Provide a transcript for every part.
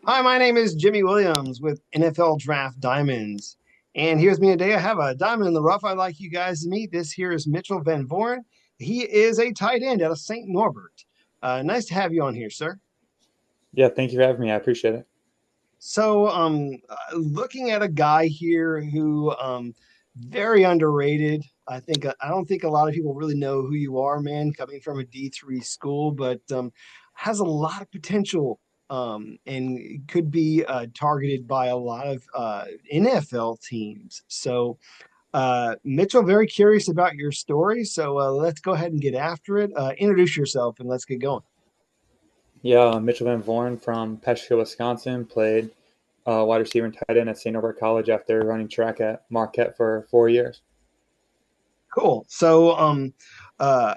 Hi, my name is Jimmy Williams with NFL Draft Diamonds. And here's me today. I have a diamond in the rough I'd like you guys to meet. This here is Mitchell Van Vooren. He is a tight end out of St. Norbert. Nice to have you on here, sir. Yeah, thank you for having me. I appreciate it. Looking at a guy here who very underrated. I don't think a lot of people really know who you are, man, coming from a D3 school, but has a lot of potential and could be targeted by a lot of NFL teams. Mitchell, very curious about your story. Let's go ahead and get after it. Introduce yourself and let's get going. Yeah, Mitchell Van Vooren from Peschke, Wisconsin, played wide receiver and tight end at St. Norbert College after running track at Marquette for 4 years. Cool. Uh,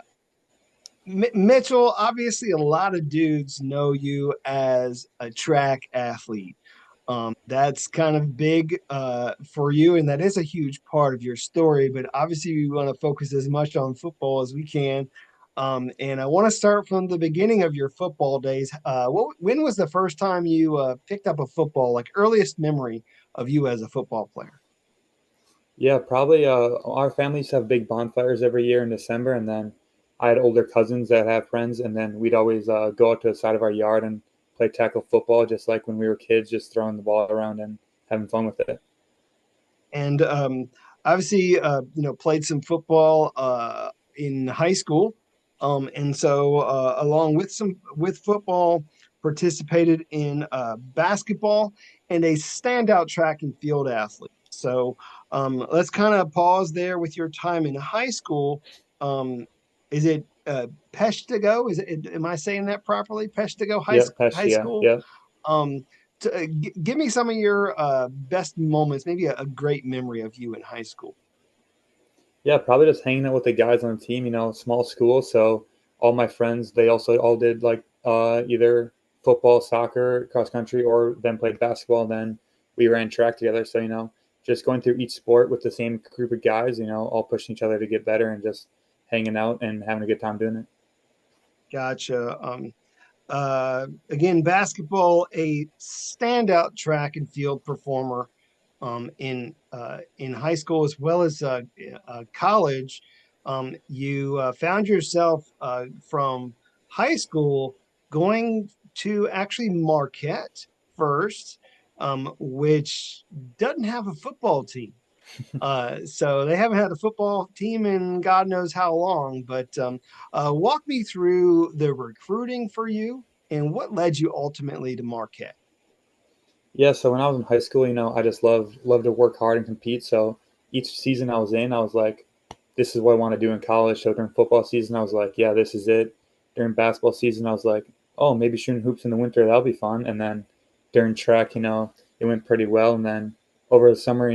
Mitchell, obviously, a lot of dudes know you as a track athlete. That's kind of big for you, and that is a huge part of your story. But obviously, we want to focus as much on football as we can. And I want to start from the beginning of your football days. When was the first time you picked up a football, like earliest memory of you as a football player? Yeah, probably our families have big bonfires every year in December, and then I had older cousins that have friends, and then we'd always go out to the side of our yard and play tackle football, just like when we were kids, just throwing the ball around and having fun with it. And obviously, played some football in high school, along with some with football, participated in basketball and a standout track and field athlete. Let's kind of pause there with your time in high school. Um, is it Peshtigo? Am I saying that properly? Peshtigo Yeah, High Pesch, yeah, School. yeah. Um, Give me some of your best moments, maybe a great memory of you in high school. Yeah, probably just hanging out with the guys on the team, small school. So all my friends, they also all did like either football, soccer, cross country, or then played basketball. And then we ran track together. So, just going through each sport with the same group of guys, all pushing each other to get better and just hanging out and having a good time doing it. Gotcha. Again, basketball, a standout track and field performer in high school as well as college. You found yourself from high school going to actually Marquette first, which doesn't have a football team. So they haven't had a football team in God knows how long. But walk me through the recruiting for you and what led you ultimately to Marquette. Yeah, so when I was in high school, I just love to work hard and compete. So each season I was in, I was like, this is what I want to do in college. So during football season, I was like, yeah, this is it. During basketball season, I was like, oh, maybe shooting hoops in the winter, that'll be fun. And then during track, it went pretty well. And then over the summer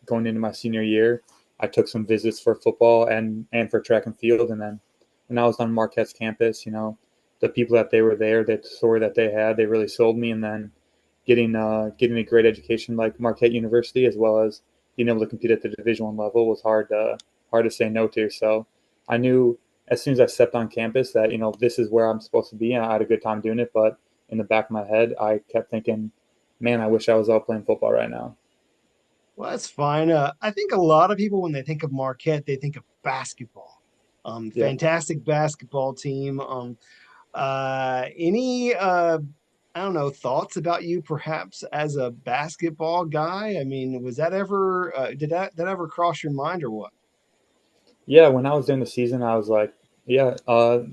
going into my senior year, I took some visits for football and for track and field. And then when I was on Marquette's campus, the people that they were there, that story that they had, they really sold me. And then getting a great education like Marquette University, as well as being able to compete at the Division 1 level, was hard to say no to. So I knew as soon as I stepped on campus that this is where I'm supposed to be, and I had a good time doing it. But in the back of my head, I kept thinking, man, I wish I was out playing football right now. Well, that's fine. I think a lot of people, when they think of Marquette, they think of basketball. Yeah. Fantastic basketball team. Any I don't know, thoughts about you perhaps as a basketball guy? I mean, was that ever did that ever cross your mind or what? Yeah, when I was during the season, I was like, yeah,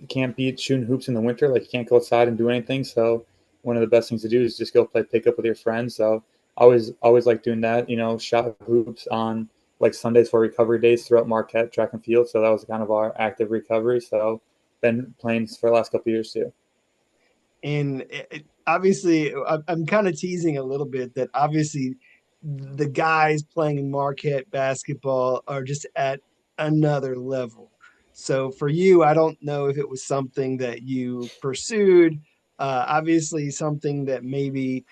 can't beat shooting hoops in the winter. Like, you can't go outside and do anything. So one of the best things to do is just go play pickup with your friends. So I always like doing that. Shot hoops on like Sundays for recovery days throughout Marquette track and field. So that was kind of our active recovery. So been playing for the last couple of years too. And obviously, I'm kind of teasing a little bit that obviously the guys playing Marquette basketball are just at another level. So for you, I don't know if it was something that you pursued. Obviously, something that maybe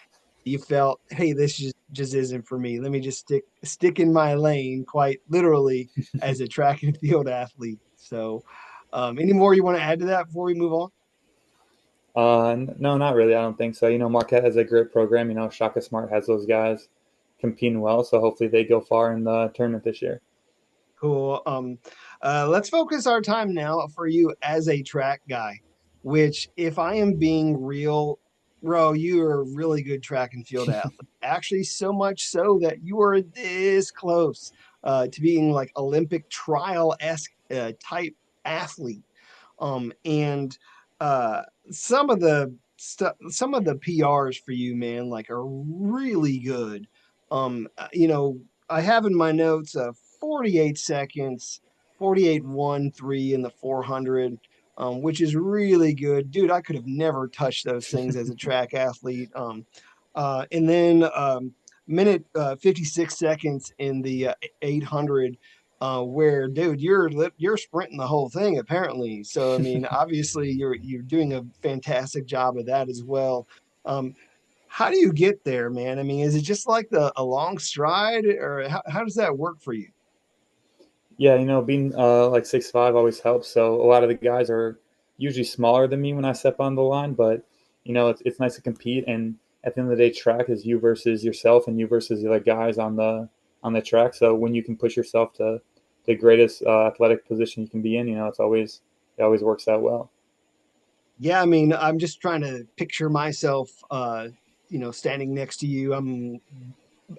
you felt, hey, this just isn't for me. Let me just stick in my lane, quite literally, as a track and field athlete. Any more you want to add to that before we move on? No, not really. I don't think so. Marquette has a great program. Shaka Smart has those guys competing well, so hopefully they go far in the tournament this year. Cool. Let's focus our time now for you as a track guy, which, if I am being real, bro, you are a really good track and field athlete. Actually, so much so that you are this close to being like Olympic trial-esque type athlete. And uh, some of the PRs for you, man, like are really good. You know, I have in my notes 48 seconds, 48.13 in the 400, which is really good. Dude, I could have never touched those things as a track athlete. And then minute 56 seconds in the 800, where, dude, you're sprinting the whole thing apparently. So I mean, obviously you're doing a fantastic job of that as well. Um, how do you get there, man? I mean, is it just like a long stride, or how does that work for you? Yeah, being like 6'5" always helps. So a lot of the guys are usually smaller than me when I step on the line, but it's nice to compete. And at the end of the day, track is you versus yourself and you versus the other guys on the track. So when you can push yourself to the greatest athletic position you can be in, it always works out well. Yeah, I mean, I'm just trying to picture myself, standing next to you. I'm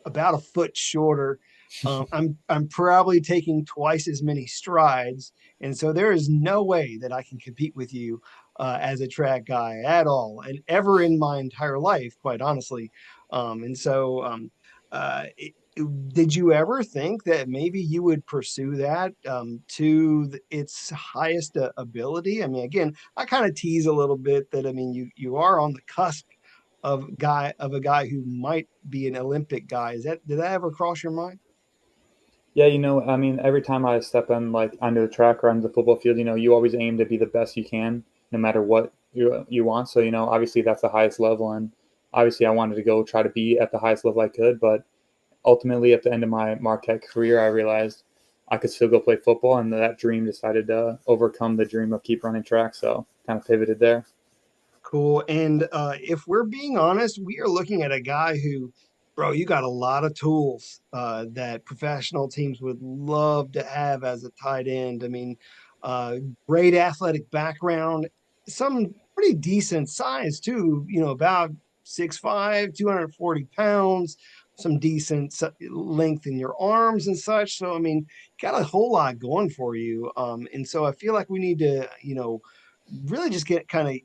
about a foot shorter. I'm probably taking twice as many strides, and so there is no way that I can compete with you as a track guy at all, and ever in my entire life, quite honestly. And so, did you ever think that maybe you would pursue that to its highest ability? I mean, again, I kind of tease a little bit that I mean, you are on the cusp of a guy who might be an Olympic guy. Is that did that ever cross your mind? Yeah, I mean, every time I step on like onto the track or onto the football field, you always aim to be the best you can, no matter what you want. So, obviously that's the highest level, and obviously I wanted to go try to be at the highest level I could. But ultimately, at the end of my Marquette career, I realized I could still go play football, and that dream decided to overcome the dream of keep running track. So, kind of pivoted there. Cool. And if we're being honest, we are looking at a guy who, bro, you got a lot of tools that professional teams would love to have as a tight end. I mean, uh, great athletic background, some pretty decent size too, about 6'5", 240 pounds, some decent length in your arms and such. So, I mean, got a whole lot going for you. And so I feel like we need to, really just get kind of,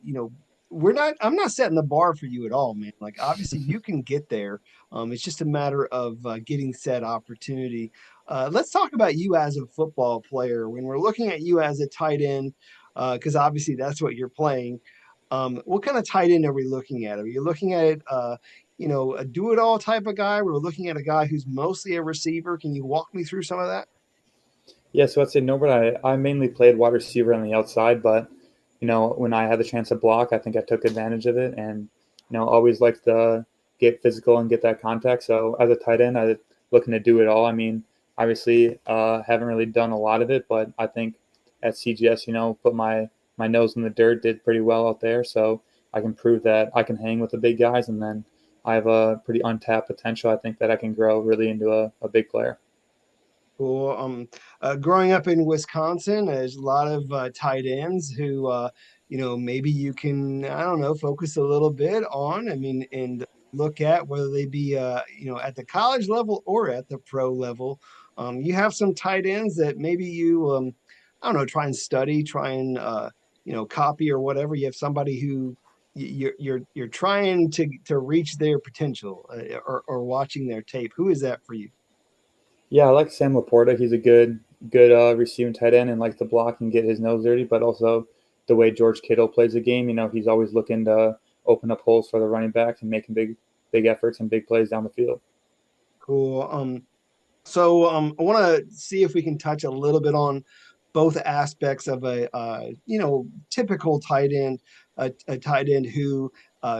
I'm not setting the bar for you at all, man. Like obviously you can get there. It's just a matter of getting said opportunity. Let's talk about you as a football player. When we're looking at you as a tight end, because obviously that's what you're playing. What kind of tight end are we looking at? Are you looking at a do-it-all type of guy? We're looking at a guy who's mostly a receiver. Can you walk me through some of that? Yeah, so I'd say Norbert, I mainly played wide receiver on the outside, but when I had the chance to block, I think I took advantage of it, and always liked to get physical and get that contact. So as a tight end, I was looking to do it all. I mean, obviously, haven't really done a lot of it, but I think at CGS, put my nose in the dirt, did pretty well out there, so I can prove that I can hang with the big guys, and then I have a pretty untapped potential. I think that I can grow really into a big player. Cool. Growing up in Wisconsin, there's a lot of tight ends who, maybe you can, I don't know, focus a little bit on. I mean, and look at whether they be, at the college level or at the pro level. You have some tight ends that maybe you, I don't know, try and study, try and, copy or whatever. You have somebody who you're trying to reach their potential or watching their tape. Who is that for you? Yeah, I like Sam Laporta. He's a good receiving tight end and likes to block and get his nose dirty, but also the way George Kittle plays the game, he's always looking to open up holes for the running backs and making big efforts and big plays down the field. Cool. I want to see if we can touch a little bit on both aspects of a typical tight end, a tight end who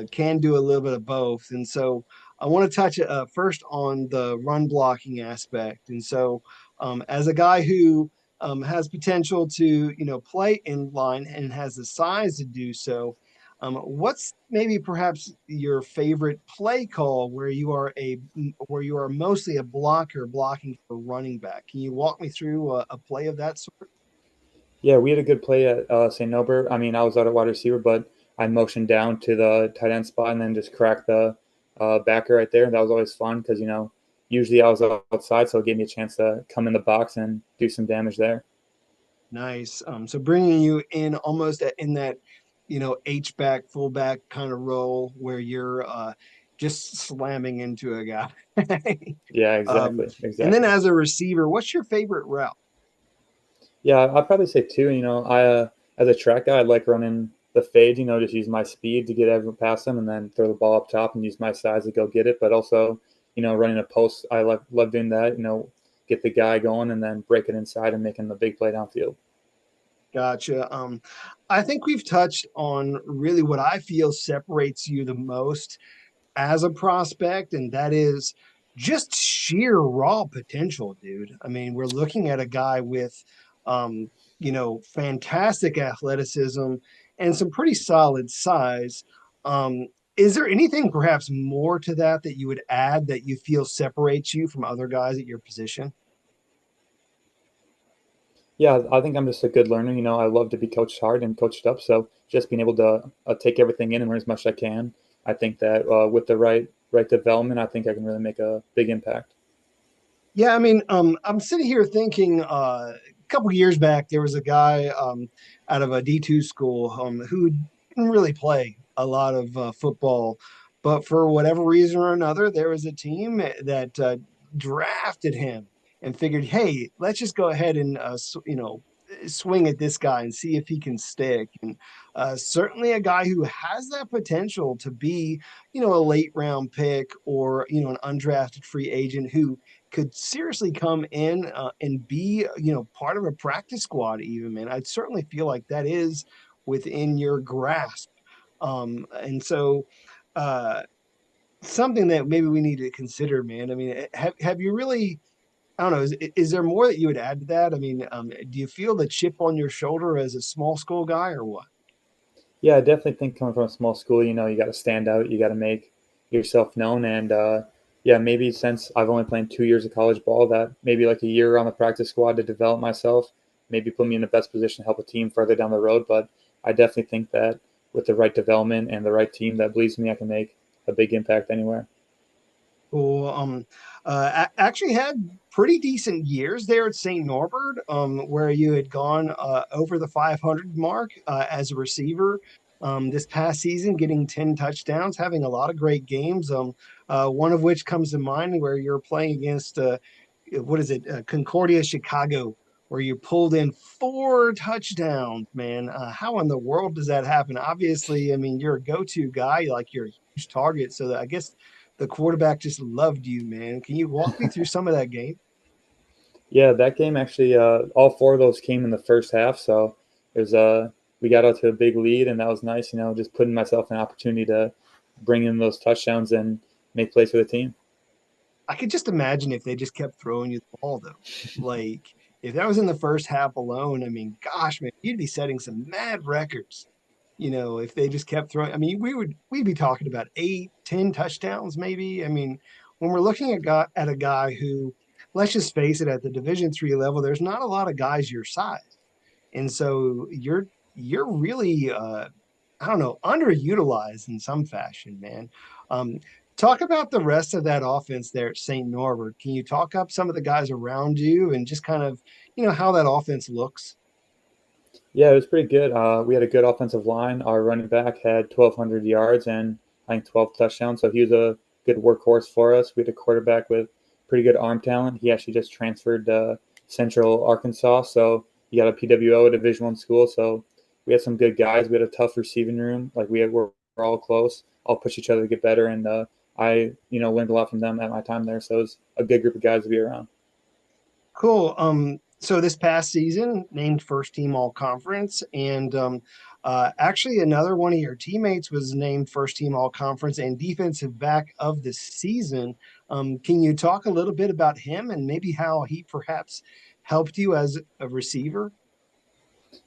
can do a little bit of both. And so I want to touch first on the run blocking aspect. And so as a guy who has potential to play in line and has the size to do so, What's maybe perhaps your favorite play call where you are mostly a blocker blocking for running back? Can you walk me through a play of that sort? Yeah, we had a good play at St. Norbert. I mean, I was out at wide receiver, but I motioned down to the tight end spot and then just cracked the backer right there. That was always fun because, usually I was outside, so it gave me a chance to come in the box and do some damage there. Nice. So bringing you in almost in that, H back, fullback kind of role where you're just slamming into a guy. Yeah, Um, exactly, and then exactly. as a receiver, what's your favorite route? Yeah, I'd probably say too. I as a track guy, I like running the fade. Just use my speed to get everyone past them, and then throw the ball up top and use my size to go get it. But also, running a post, I love doing that. Get the guy going and then break it inside and making the big play downfield. Gotcha. I think we've touched on really what I feel separates you the most as a prospect, and that is just sheer raw potential, dude. I mean, we're looking at a guy with, fantastic athleticism and some pretty solid size. Um, is there anything perhaps more to that you would add that you feel separates you from other guys at your position? Yeah, I think I'm just a good learner. I love to be coached hard and coached up. So just being able to take everything in and learn as much as I can. I think that with the right development, I think I can really make a big impact. Yeah, I mean, I'm sitting here thinking a couple of years back, there was a guy out of a D2 school who didn't really play a lot of football, but for whatever reason or another, there was a team that drafted him and figured, hey, let's just go ahead and swing at this guy and see if he can stick. And certainly a guy who has that potential to be, a late round pick or an undrafted free agent who could seriously come in and be, part of a practice squad, even, man. I'd certainly feel like that is within your grasp. And so, uh, something that maybe we need to consider, man. I mean, have you really? I don't know. Is there more that you would add to that? I mean, do you feel the chip on your shoulder as a small school guy, or what? Yeah, I definitely think coming from a small school, you got to stand out, you got to make yourself known, and yeah, maybe since I've only played 2 years of college ball, that maybe like a year on the practice squad to develop myself, maybe put me in the best position to help a team further down the road. But I definitely think that with the right development and the right team that believes in me, I can make a big impact anywhere. Who actually had pretty decent years there at St. Norbert, where you had gone over the 500 mark as a receiver this past season, getting 10 touchdowns, having a lot of great games. One of which comes to mind where you're playing against, what is it, Concordia, Chicago, where you pulled in 4 touchdowns, man. How in the world does that happen? Obviously, I mean, you're a go-to guy, like you're a huge target. So that I guess the quarterback just loved you, man. Can you walk me through some of that game? Yeah, that game actually, all four of those came in the first half, so it was we got out to a big lead, and that was nice. Just putting myself an opportunity to bring in those touchdowns and make plays for the team. I could just imagine if they just kept throwing you the ball, though. Like, if that was in the first half alone, I mean, gosh, man, you'd be setting some mad records. If they just kept throwing, I mean, we'd be talking about 8, 10 touchdowns, maybe. I mean, when we're looking at a guy who, let's just face it, at the Division 3 level, there's not a lot of guys your size. And so you're really I don't know, underutilized in some fashion, man. Um, Talk about the rest of that offense there at St. Norbert. Can you talk up some of the guys around you and just kind of, how that offense looks? Yeah, it was pretty good. We had a good offensive line. Our running back had 1,200 yards and I think 12 touchdowns, so he was a good workhorse for us. We had a quarterback with pretty good arm talent. He actually just transferred to Central Arkansas, so he got a PWO, a Division One school. So we had some good guys. We had a tough receiving room. Like we're all close, all push each other to get better, and I learned a lot from them at my time there. So it was a good group of guys to be around. Cool. So this past season, named first team all conference, and actually another one of your teammates was named first team all conference and defensive back of the season. Can you talk a little bit about him and maybe how he perhaps helped you as a receiver?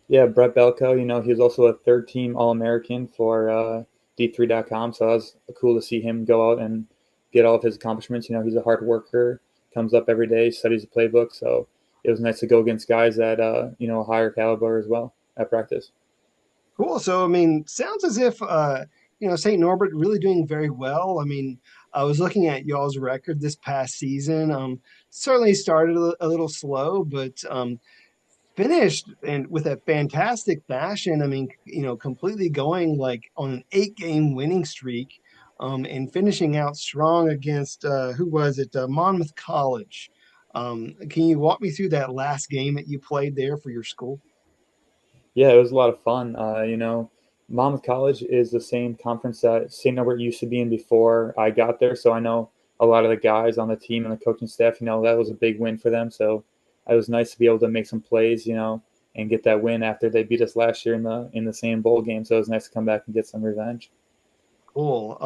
Yeah, Brett Belko, he was also a third team All American for D3.com. So that was cool to see him go out and get all of his accomplishments. He's a hard worker, comes up every day, studies the playbook. So it was nice to go against guys that, a higher caliber as well at practice. Cool. So, I mean, sounds as if St. Norbert really doing very well. I mean, I was looking at y'all's record this past season. Certainly started a little slow, but finished and with a fantastic fashion. I mean, completely going like on an 8 game winning streak, and finishing out strong against who was it? Monmouth College. Can you walk me through that last game that you played there for your school? Yeah, it was a lot of fun. Monmouth College is the same conference that St. Norbert used to be in before I got there. So I know a lot of the guys on the team and the coaching staff. That was a big win for them. So it was nice to be able to make some plays, and get that win after they beat us last year in the same bowl game. So it was nice to come back and get some revenge. Cool.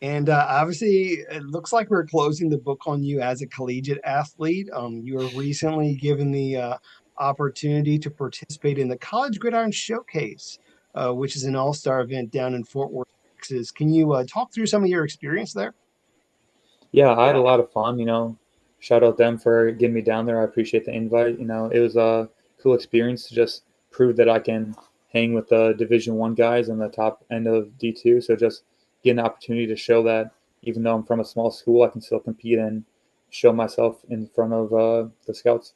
And obviously, it looks like we're closing the book on you as a collegiate athlete. You were recently given the opportunity to participate in the College Gridiron Showcase, which is an all-star event down in Fort Worth, Texas. Can you talk through some of your experience there? Yeah, I had a lot of fun. Shout out them for getting me down there. I appreciate the invite. It was a cool experience to just prove that I can hang with the Division 1 guys and the top end of D2. So just get an opportunity to show that even though I'm from a small school, I can still compete and show myself in front of the scouts.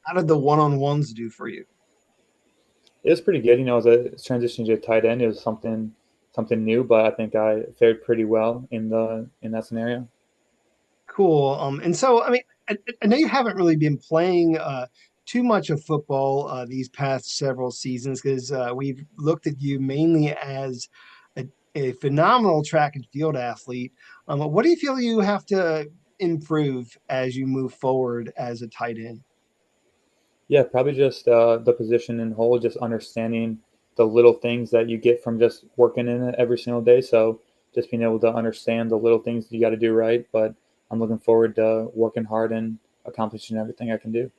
How did the one-on-ones do for you? It was pretty good. As a transition to a tight end, it was something new, but I think I fared pretty well in that scenario. Cool. And so, I mean, I know you haven't really been playing too much of football these past several seasons because we've looked at you mainly as a phenomenal track and field athlete. What do you feel you have to improve as you move forward as a tight end? Yeah, probably just the position in whole, just understanding the little things that you get from just working in it every single day. So just being able to understand the little things you got to do right. But I'm looking forward to working hard and accomplishing everything I can do.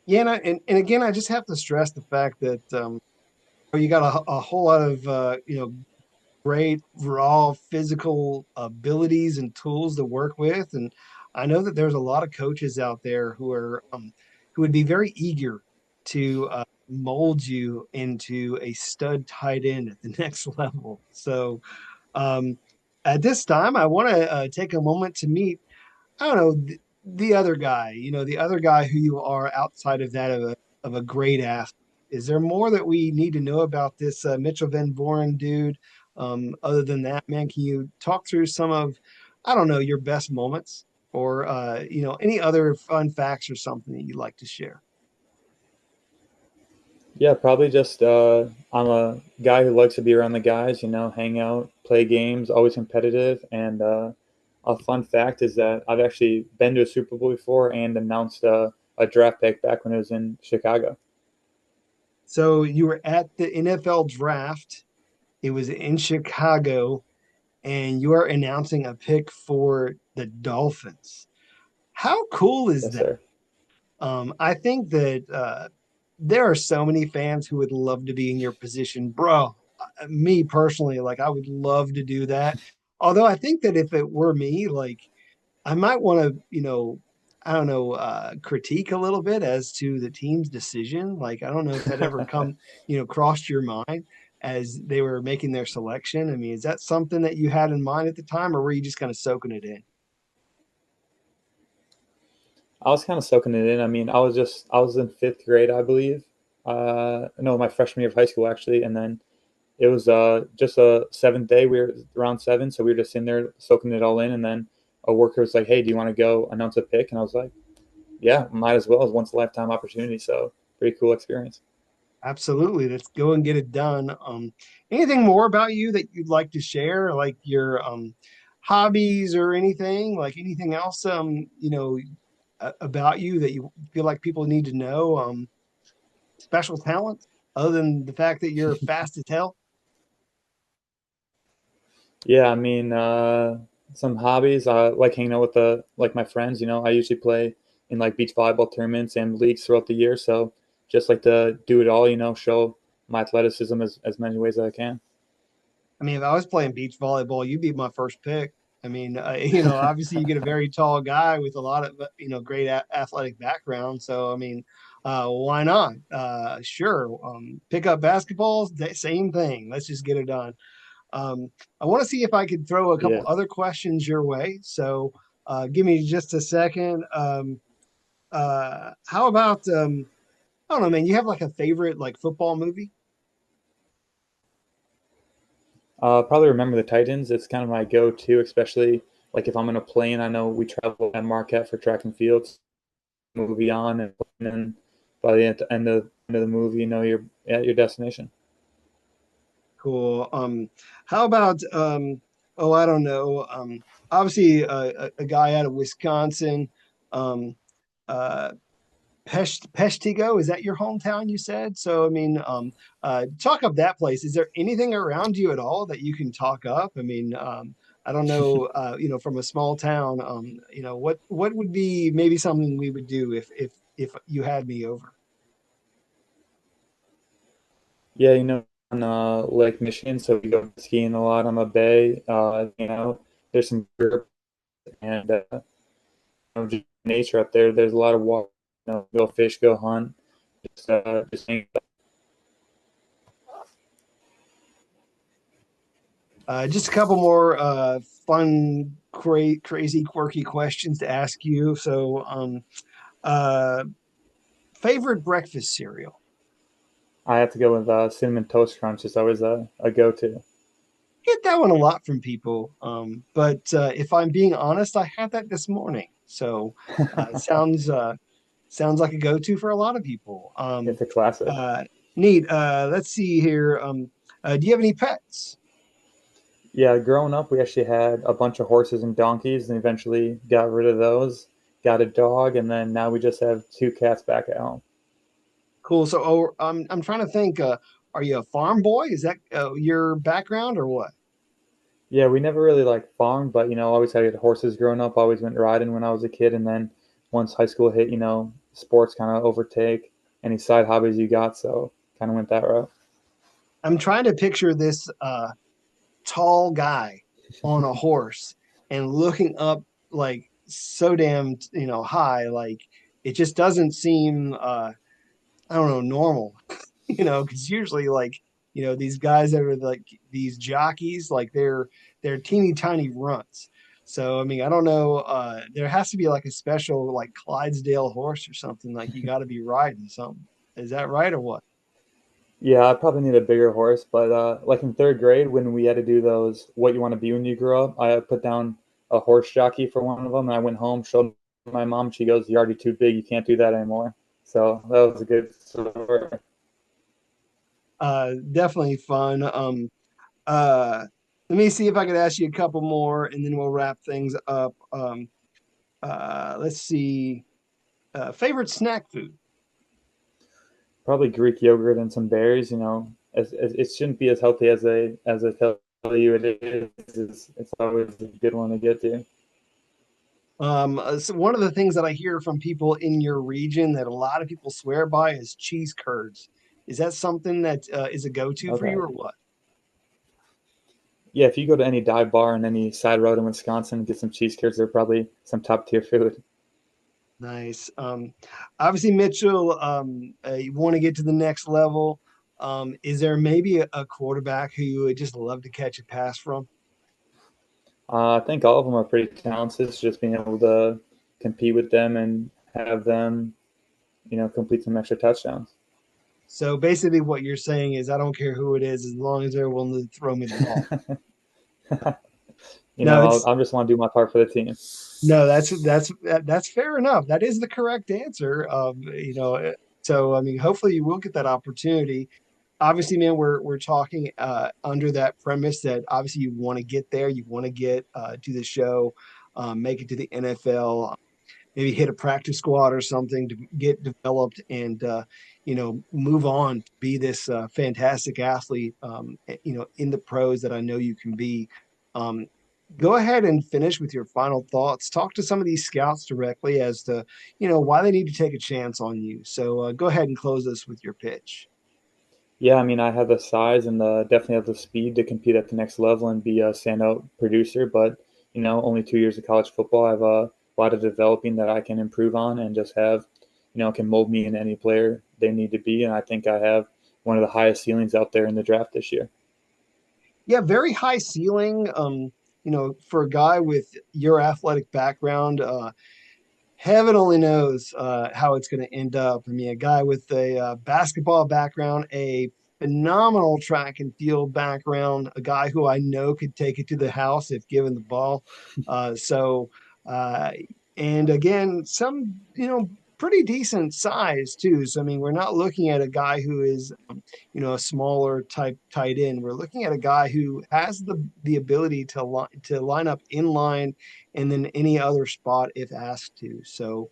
Yeah, and again, I just have to stress the fact that you got a whole lot of great raw physical abilities and tools to work with. And I know that there's a lot of coaches out there who would be very eager to mold you into a stud tight end at the next level. So um, at this time, I want to take a moment to meet, I don't know, the other guy, the other guy who you are outside of that of a great athlete. Is there more that we need to know about this Mitchell Van Voren dude? Other than that, man, can you talk through some of, I don't know, your best moments or, any other fun facts or something that you'd like to share? Yeah, probably just I'm a guy who likes to be around the guys, hang out, play games, always competitive. And a fun fact is that I've actually been to a Super Bowl before and announced a draft pick back when it was in Chicago. So you were at the NFL draft. It was in Chicago, and you are announcing a pick for the Dolphins. How cool is Yes, that? sir. I think that there are so many fans who would love to be in your position, bro. Me personally, like I would love to do that. Although I think that if it were me, like I might want to, I don't know, critique a little bit as to the team's decision. Like I don't know if that ever come, crossed your mind as they were making their selection. I mean, is that something that you had in mind at the time, or were you just kind of soaking it in? I was kind of soaking it in. I mean, I was in fifth grade, I believe. No, my freshman year of high school actually, and then it was just a seventh day. We were around seven, so we were just in there soaking it all in. And then a worker was like, "Hey, do you want to go announce a pick?" And I was like, "Yeah, might as well. It's once a lifetime opportunity." So pretty cool experience. Absolutely. Let's go and get it done. Anything more about you that you'd like to share, like your hobbies or anything, like anything else, about you that you feel like people need to know? Special talent, other than the fact that you're fast as hell? Yeah, I mean, some hobbies. I like hanging out with my friends. I usually play in like beach volleyball tournaments and leagues throughout the year. So just like to do it all, show my athleticism as many ways as I can. I mean, if I was playing beach volleyball, you'd be my first pick. I mean, obviously you get a very tall guy with a lot of, great athletic background. So, I mean, why not? Sure. Pick up basketballs, same thing. Let's just get it done. I want to see if I could throw a couple Yeah. other questions your way. So, give me just a second. How about, I don't know, man, you have like a favorite like football movie? Probably remember the Titans. It's kind of my go-to, especially like if I'm in a plane. I know we travel at Marquette for track and fields. Movie on, and then by the end of the movie, you're at your destination. Cool. How about oh, I don't know. Obviously a guy out of Wisconsin, um, uh, Peshtigo, is that your hometown, you said? So I mean, talk up that place. Is there anything around you at all that you can talk up? I mean, I don't know, from a small town, what would be maybe something we would do if you had me over? Yeah, on Lake Michigan, so we go skiing a lot on the bay. There's some group and just nature up there. There's a lot of water. Go fish, go hunt. Just hang. Just a couple more fun, crazy, quirky questions to ask you. So, uh, favorite breakfast cereal? I have to go with cinnamon toast crunch. It's always a go-to. Get that one a lot from people. But if I'm being honest, I had that this morning. So, it sounds like a go-to for a lot of people. It's a classic. Uh, Neat. Let's see here. Do you have any pets? Yeah, growing up, we actually had a bunch of horses and donkeys, and eventually got rid of those. Got a dog, and then now we just have two cats back at home. Cool. So, I'm trying to think. Are you a farm boy? Is that your background or what? Yeah, we never really like farmed, but always had horses growing up. Always went riding when I was a kid, and then once high school hit, sports kind of overtake any side hobbies you got. So kind of went that route. I'm trying to picture this tall guy on a horse and looking up like so damn high. Like it just doesn't seem I don't know normal. Because usually like these guys that are like these jockeys, like they're teeny tiny runts. So I mean, I don't know. There has to be like a special like Clydesdale horse or something. Like you got to be riding something. Is that right or what? Yeah, I probably need a bigger horse, but like in third grade when we had to do those "What you want to be when you grow up," I put down a horse jockey for one of them, and I went home, showed my mom. She goes, "You're already too big. You can't do that anymore." So that was a good story. Definitely fun. Let me see if I could ask you a couple more, and then we'll wrap things up. Let's see. Favorite snack food? Probably Greek yogurt and some berries. It shouldn't be as healthy as I tell you it is. It's always a good one to get to. So one of the things that I hear from people in your region that a lot of people swear by is cheese curds. Is that something that is a go-to for you Okay. or what? Yeah, if you go to any dive bar on any side road in Wisconsin and get some cheese curds, they're probably some top tier food. Nice. Obviously, Mitchell, you want to get to the next level. Is there maybe a quarterback who you would just love to catch a pass from? I think all of them are pretty talented. It's just being able to compete with them and have them, complete some extra touchdowns. So basically, what you're saying is, I don't care who it is, as long as they're willing to throw me the ball. No, I just want to do my part for the team. no, that's fair enough. That is the correct answer. So I mean, hopefully you will get that opportunity. Obviously, man, we're talking under that premise that obviously you want to get there, you want to get to the show, make it to the NFL, maybe hit a practice squad or something to get developed and move on to be this fantastic athlete in the pros that I know you can be. um, Go ahead and finish with your final thoughts. Talk to some of these scouts directly as to, why they need to take a chance on you. So go ahead and close this with your pitch. Yeah, I mean, I have the size and definitely have the speed to compete at the next level and be a standout producer. But only 2 years of college football, I have a lot of developing that I can improve on and just have, can mold me into any player they need to be. And I think I have one of the highest ceilings out there in the draft this year. Yeah, very high ceiling. For a guy with your athletic background, heaven only knows how it's going to end up. I mean, a guy with a basketball background, a phenomenal track and field background, a guy who I know could take it to the house if given the ball. So, uh, and again, some, pretty decent size too. So, I mean, we're not looking at a guy who is, a smaller type tight end. We're looking at a guy who has the ability to line up in line and then any other spot if asked to. So,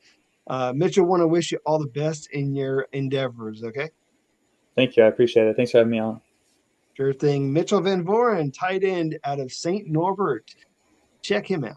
Mitchell, want to wish you all the best in your endeavors. Okay, Thank you. I appreciate it. Thanks for having me on. sure thing. Mitchell Van Voren, tight end out of St. Norbert. Check him out.